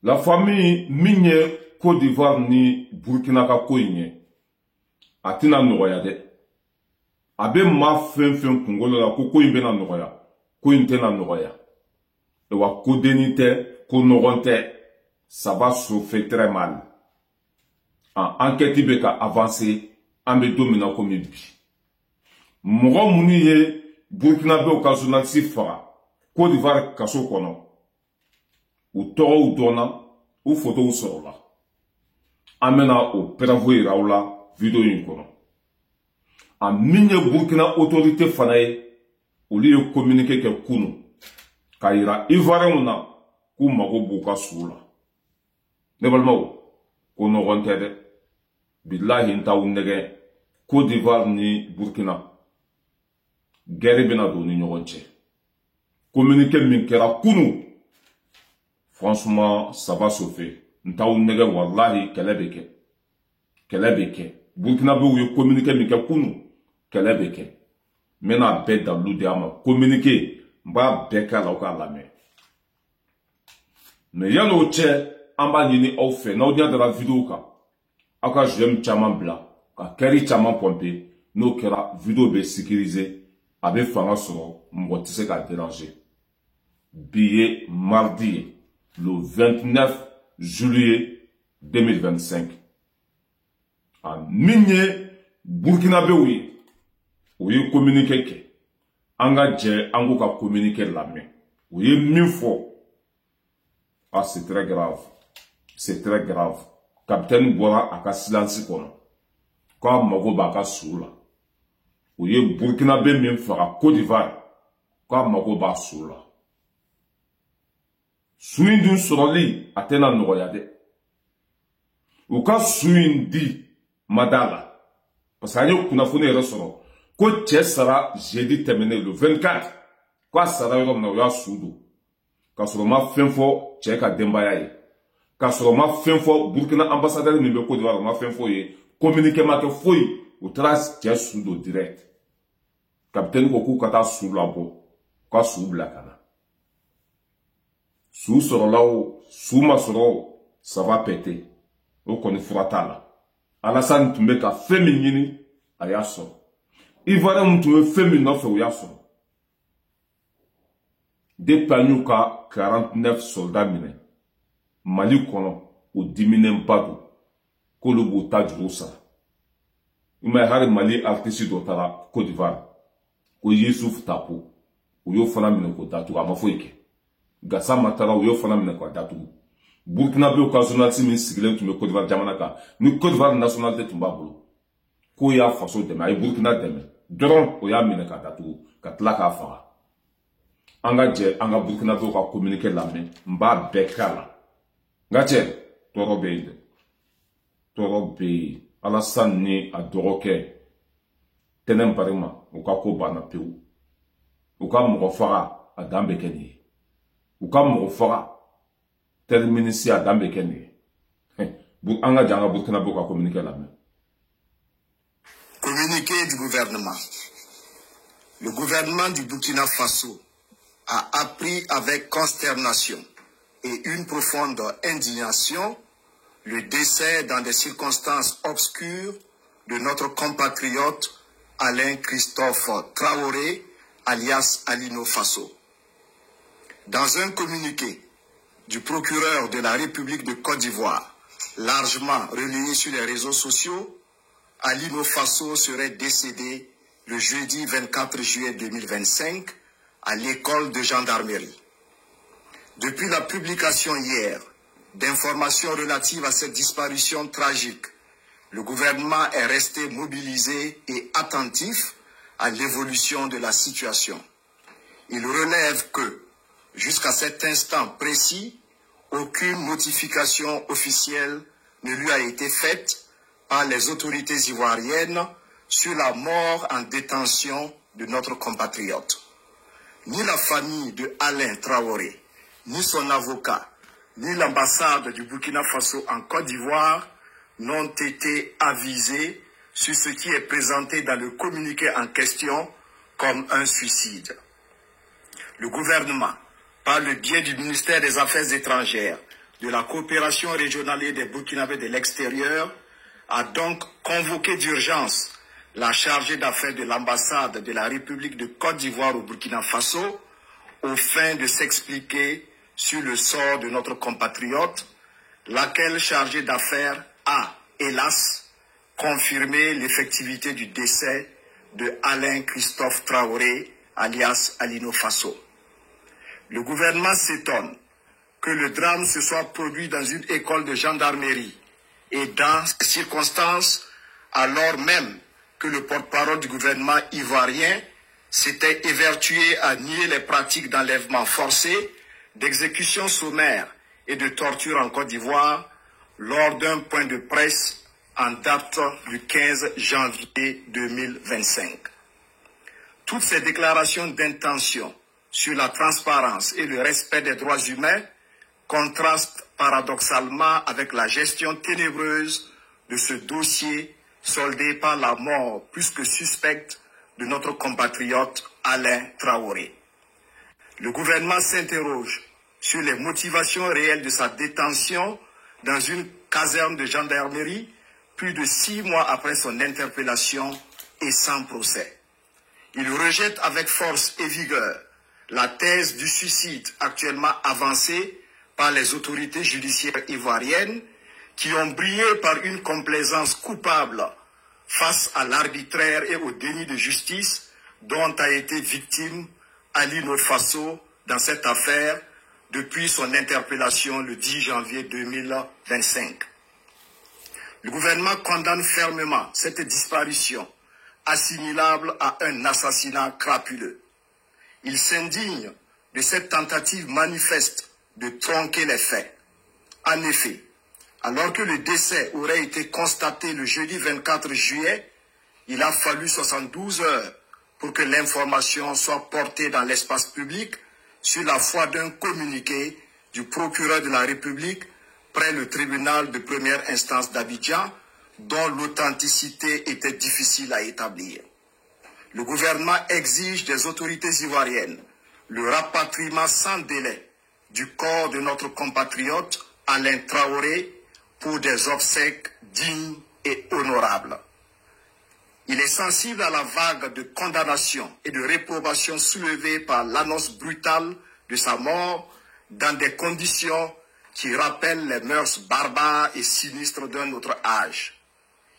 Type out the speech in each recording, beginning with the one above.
La famille Migné Côte d'Ivoire ni Burkina ka ko yin a tina nɔgɔya dɛ. A bɛ maa fɛn fɛn kunkolo la ko yin bɛna nɔgɔya, ko yin tɛna nɔgɔya. Et wa ko denni tɛ, ko nɔgɔn tɛ, ça va se faire très mal. En enquête bɛ ka avancer, an bɛ don min na komi bi. Mɔgɔ minnu ye Burkinabɛw ka journaliste faga Côte d'Ivoire kaso kɔnɔ, u tɔgɔw dɔnna, u photow sɔrɔla. An bɛna o preuve yira aw la vidéo in kɔnɔ. A min ye Burkina autorité fana ye, olu ye communiqué kɛ kunu ka yira Ivoiriens na k'u mago b'u ka suw la. Ne balimaw, ko nɔgɔn tɛ dɛ. Bilahi n t'aw nɛgɛ Côte d'Ivoire ni Burkina. Guerre bɛna don ni ɲɔgɔn cɛ. Communiqué min kɛra kunu, franchement, ça va se faire. N t'aw nɛgɛ wallahi kɛlɛ bɛ kɛ. Kɛlɛ bɛ kɛ. Burkinabɛw ye communiqué min kɛ kunu, kɛlɛ bɛ kɛ. N bɛna bɛɛ dalu di a ma. Communiqué, n b'a bɛɛ kɛ a la aw k'a lamɛn. Mais yan'o cɛ, an b'a ɲini aw fɛ n'aw ɲɛ dara vidéo kan, aw ka j'aime caman bila, ka kɛri caman pomper, n'o kɛra vidéo bɛ sécuriser, a bɛ fanga sɔrɔ, mɔgɔ tɛ se k'a déranger. Bi ye mardi ye, le 29 juillet 2025. A min ye Burkinabɛw ye, o ye communiqué kɛ. An ka jɛ an k'u ka communiqué lamɛn. O ye min fɔ. Ah, c'est très grave. C'est très grave. Capitaine bɔra a ka silence kɔnɔ. K'a mago b'a ka suw la. O ye Burkinabɛ min faga Côte d'Ivoire. K'a mago b'a suw la. Su in dun sɔrɔli a tɛna nɔgɔya dɛ. U ka su in di mada la. Parce que an ye kunnafoni yɛrɛ sɔrɔ ko cɛ sara jeudi tɛmɛnen le 24. K'a sara yɔrɔ min na o y'a su don. K'a sɔrɔ ma fɛn fɔ cɛ ka denbaya ye. K'a sɔrɔ ma fɛn fɔ Burkina ambassadeur min bɛ Côte d'Ivoire ma fɛn fɔ ye. Communiqué ma kɛ foyi. U taara cɛ su don direct. Capitaine ko k'u ka taa su labɔ. K'a su bila ka na. Su sɔrɔla o, su ma sɔrɔ o, ça va péter. O kɔni fura t'a la. Alassane tun bɛ ka fɛn min ɲini, a y'a sɔrɔ. Ivoiriens tun bɛ fɛn min nɔfɛ, o y'a sɔrɔ. Depuis an y'u ka 49 soldats minɛ, Mali kɔnɔ, o diminenba don, k'olu b'u ta juru sara. I m'a ye hali Mali artiste dɔ taara Côte d'Ivoire, ko Yusuf Tapo, o y'o fana minɛ k'o datugu, a ma foyi kɛ. Gassama taara, o y'o fana minɛ k'o datugu. Burkinabɛw ka journaliste min sigilen tun bɛ Côte d'Ivoire jamana kan, ni Côte d'Ivoire nationalité tun b'a bolo, k'o y'a faso dɛmɛ, a ye Burkina dɛmɛ, dɔrɔn o y'a minɛ k'a datugu, ka tila k'a faga. An ka jɛ an ka Burkinabɛw ka communiqué lamɛn, n b'a bɛɛ k'a la. Nka cɛ, tɔɔrɔ bɛ yen dɛ. Tɔɔrɔ bɛ yen. Alassane ni a dɔgɔkɛ Tɛnɛn Barima, u ka ko banna pewu. U ka mɔgɔ faga, a dan bɛ kɛ nin ye. U ka mɔgɔ faga, terminisi a dan bɛ kɛ nin ye. An ka jɛ an ka Burkinabɛw ka communiqué lamɛn. Communiqué du gouvernement. Le gouvernement du Burkina Faso a appris avec consternation et une profonde indignation le décès dans des circonstances obscures de notre compatriote Alain Christophe Traoré, alias Alino Faso. Dans un communiqué du procureur de la République de Côte d'Ivoire, largement relayé sur les réseaux sociaux, Alino Faso serait décédé le jeudi 24 juillet 2025 à l'école de gendarmerie. Depuis la publication hier d'informations relatives à cette disparition tragique, le gouvernement est resté mobilisé et attentif à l'évolution de la situation. Il relève que, jusqu'à cet instant précis, aucune notification officielle ne lui a été faite par les autorités ivoiriennes sur la mort en détention de notre compatriote. Ni la famille de Alain Traoré, ni son avocat, ni l'ambassade du Burkina Faso en Côte d'Ivoire n'ont été avisés sur ce qui est présenté dans le communiqué en question comme un suicide. Le gouvernement, par le biais du ministère des Affaires étrangères, de la coopération régionale et des Burkinabés de l'extérieur a donc convoqué d'urgence la chargée d'affaires de l'ambassade de la République de Côte d'Ivoire au Burkina Faso aux fins de s'expliquer sur le sort de notre compatriote, laquelle chargée d'affaires a, hélas, confirmé l'effectivité du décès de Alain Christophe Traoré, alias Alino Faso. Le gouvernement s'étonne que le drame se soit produit dans une école de gendarmerie et dans ces circonstances, alors même que le porte-parole du gouvernement ivoirien s'était évertué à nier les pratiques d'enlèvement forcé, d'exécution sommaire et de torture en Côte d'Ivoire lors d'un point de presse en date du 15 janvier 2025. Toutes ces déclarations d'intention sur la transparence et le respect des droits humains contrastent paradoxalement avec la gestion ténébreuse de ce dossier soldé par la mort plus que suspecte de notre compatriote Alain Traoré. Le gouvernement s'interroge sur les motivations réelles de sa détention dans une caserne de gendarmerie plus de 6 mois après son interpellation et sans procès. Il rejette avec force et vigueur la thèse du suicide actuellement avancée par les autorités judiciaires ivoiriennes qui ont brillé par une complaisance coupable face à l'arbitraire et au déni de justice dont a été victime Alino Faso dans cette affaire depuis son interpellation le 10 janvier 2025. Le gouvernement condamne fermement cette disparition assimilable à un assassinat crapuleux. Il s'indigne de cette tentative manifeste de tronquer les faits. En effet, alors que le décès aurait été constaté le jeudi 24 juillet, il a fallu 72 heures pour que l'information soit portée dans l'espace public sur la foi d'un communiqué du procureur de la République près le tribunal de première instance d'Abidjan, dont l'authenticité était difficile à établir. Le gouvernement exige des autorités ivoiriennes le rapatriement sans délai du corps de notre compatriote Alain Traoré pour des obsèques dignes et honorables. Il est sensible à la vague de condamnation et de réprobation soulevée par l'annonce brutale de sa mort dans des conditions qui rappellent les mœurs barbares et sinistres d'un autre âge.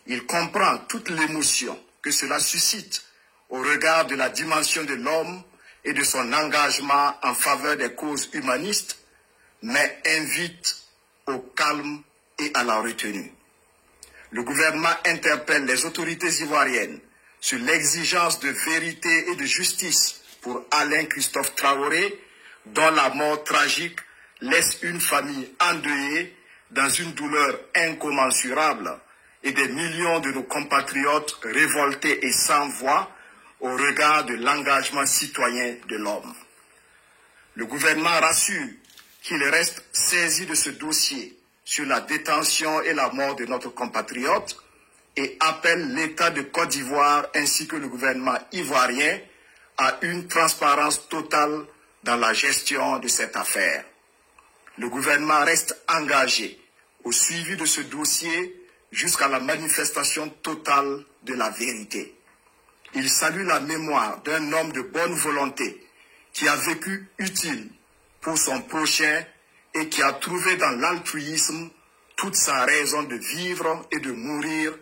Il comprend toute l'émotion que cela suscite au regard de la dimension de l'homme et de son engagement en faveur des causes humanistes, mais invite au calme et à la retenue. Le gouvernement interpelle les autorités ivoiriennes sur l'exigence de vérité et de justice pour Alain Christophe Traoré, dont la mort tragique laisse une famille endeuillée dans une douleur incommensurable et des millions de nos compatriotes révoltés et sans voix au regard de l'engagement citoyen de l'homme. Le gouvernement rassure qu'il reste saisi de ce dossier sur la détention et la mort de notre compatriote et appelle l'État de Côte d'Ivoire ainsi que le gouvernement ivoirien à une transparence totale dans la gestion de cette affaire. Le gouvernement reste engagé au suivi de ce dossier jusqu'à la manifestation totale de la vérité. Il salue la mémoire d'un homme de bonne volonté qui a vécu utile pour son prochain et qui a trouvé dans l'altruisme toute sa raison de vivre et de mourir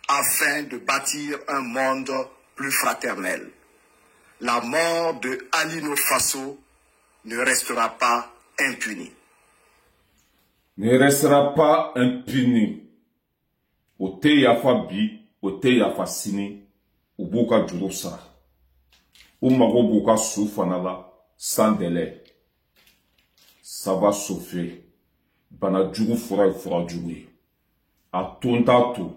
afin de bâtir un monde plus fraternel. La mort de Alino Faso ne restera pas impunie. Ne restera pas impunie. O te yafa bi, o te yafa sini, o buka juru sara. O mago buka soufanala sans délai. Ça va sauver. Bana jugu fura jugu. A tonta to,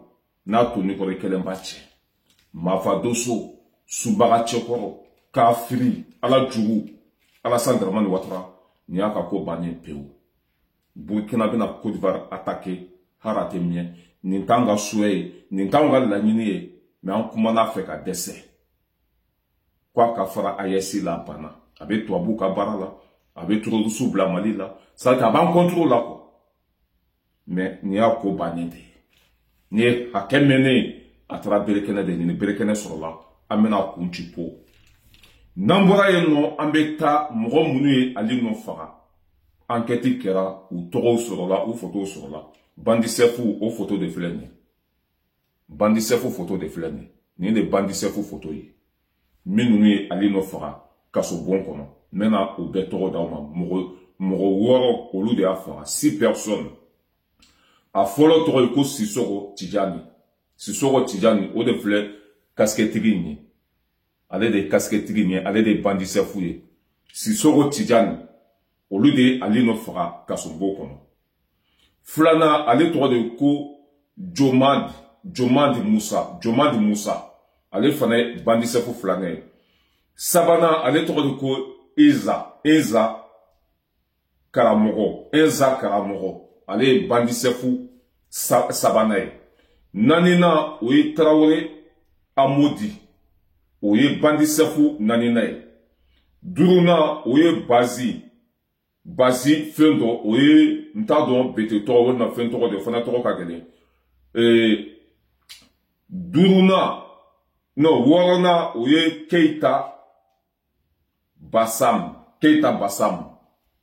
na to ni kore kelembache. Mavadoso, subaga chekoro, kafiri, ala jugu, ala sandramani watra, niaka ko bani peu. Burkina bina Côte d'Ivoire attaqué, harate mien, nintanga soué, nintanga la nini, mais en kumana fait qu'à décès. Quoi qu'a fera ayesi la pana, avec toi bouka barala, avec trop de soubla malila, ça t'a ban contrôle là quoi. mais ni y'a ko bannen de ni hakɛ mɛnnen a taara berekɛnɛ de ɲini berekɛnɛ sɔrɔla an bɛna kun ci po n'an bɔra yen nɔ an bɛ taa mɔgɔ minnu ye ali nɔ faga enquête kɛra u tɔgɔw sɔrɔla u fotow sɔrɔla bandi sefu o photo de filɛ nin ye bandi sefu photo de filɛ nin ye nin de bandi sefu photo ye minnu ye ali nɔ faga kaso bon kɔnɔ n bɛna o bɛɛ tɔgɔ d'aw ma mɔgɔ 6 olu de y'a faga 6 personnes a fɔlɔ tɔgɔ ye ko Sisoko Tijani o de filɛ kaskɛtigi in ye ale de ye kaskɛtigi in ye ale de ye bandi sefu ye Sisoko Tijani olu de ye ali nɔ faga kaso bon kɔnɔ filanan ale tɔgɔ de ye ko Jomad Musa ale fana ye bandi sefu filanan ye sabanan ale tɔgɔ de ko Eza karamɔgɔ ale ye bandi sefu sabanan ye nanina o ye Tarawele Amodi o ye bandi sefu nanina ye duruna o ye Bazi fɛn dɔ o ye n t'a dɔn bete tɔgɔ walima fɛn tɔgɔ de fana tɔgɔ ka gɛlɛn wɔɔrɔnan o ye Keita Basam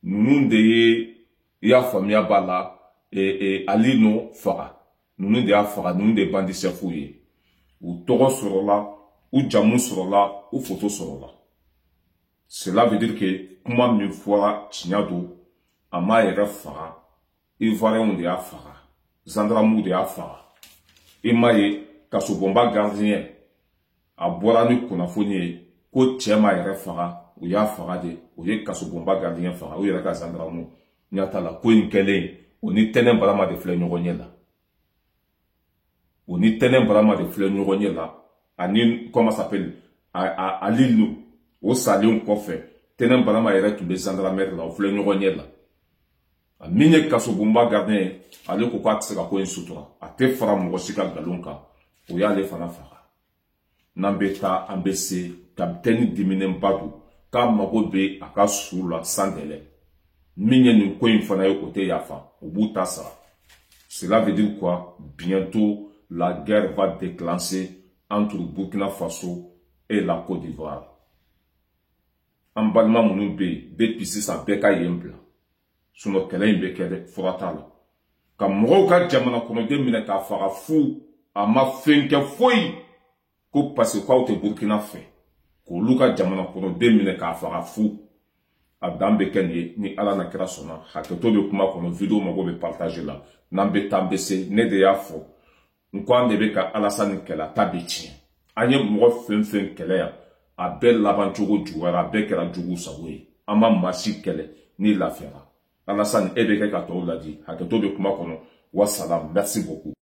ninnu de ye i y'a faamuya b'a la ali nɔ faga ninnu de y'a faga ninnu de ye bandi sefu ye u tɔgɔ sɔrɔla u jamu sɔrɔla u foto sɔrɔla cela veut dire que kuma min fɔra tiɲɛ don a m'a yɛrɛ faga ivoiriyɛnw de y'a faga gendarmew de y'a faga i m'a ye kasobonba gardien a bɔra ni kunnafoni ye ko cɛ m'a yɛrɛ faga u y'a faga de o ye kasobonba gardien faga u yɛrɛ ka gendarmew ɲa t'a la ko in kɛlen o ni tɛnɛn barama de filɛ ɲɔgɔn ɲɛ la ani comment s'appelle ali nu o salen kɔfɛ tɛnɛn barama yɛrɛ tun bɛ gendarmerie la o filɛ ɲɔgɔn ɲɛ la a min ye kasobonba gardien ye ale ko k'a tɛ se ka ko in sutura a tɛ fara mɔgɔ si ka nkalon kan o y'ale fana faga n'an bɛ taa an bɛ se kapitɛni diminenba don k'a mago bɛ a ka su la sans délai min ye nin ko in fana ye o tɛ yafa o b'u ta sara cela veut dire quoi bientôt la guerre va déclencher entre Burkina Faso et la Côte d'Ivoire an balima minnu bɛ yen depuis sisan bɛɛ ka yen bila sinon kɛlɛ in bɛ kɛ dɛ fura t'a la ka mɔgɔw ka jamana kɔnɔden minɛ k'a faga fu a ma fɛn kɛ foyi ko parce que k'aw tɛ Burkina fɛ k'olu ka jamana kɔnɔden minɛ k'a faga fu a dan bɛ kɛ nin ye ni ala na kɛra sɔnna hakɛto bɛ kuma kɔnɔ video mago bɛ partage la n'an bɛ taa an bɛ se ne de y'a fɔ n ko an de bɛ ka Alasani kɛlɛ a ta bɛ tiɲɛ an ye mɔgɔ fɛn fɛn kɛlɛ yan a bɛɛ laban cogo juguyara a bɛɛ kɛra jugu sago ye an ma maa si kɛlɛ ni lafiyara Alasani e bɛ kɛ ka tɔw ladi hakɛto bɛ kuma kɔnɔ wa salam merci beaucoup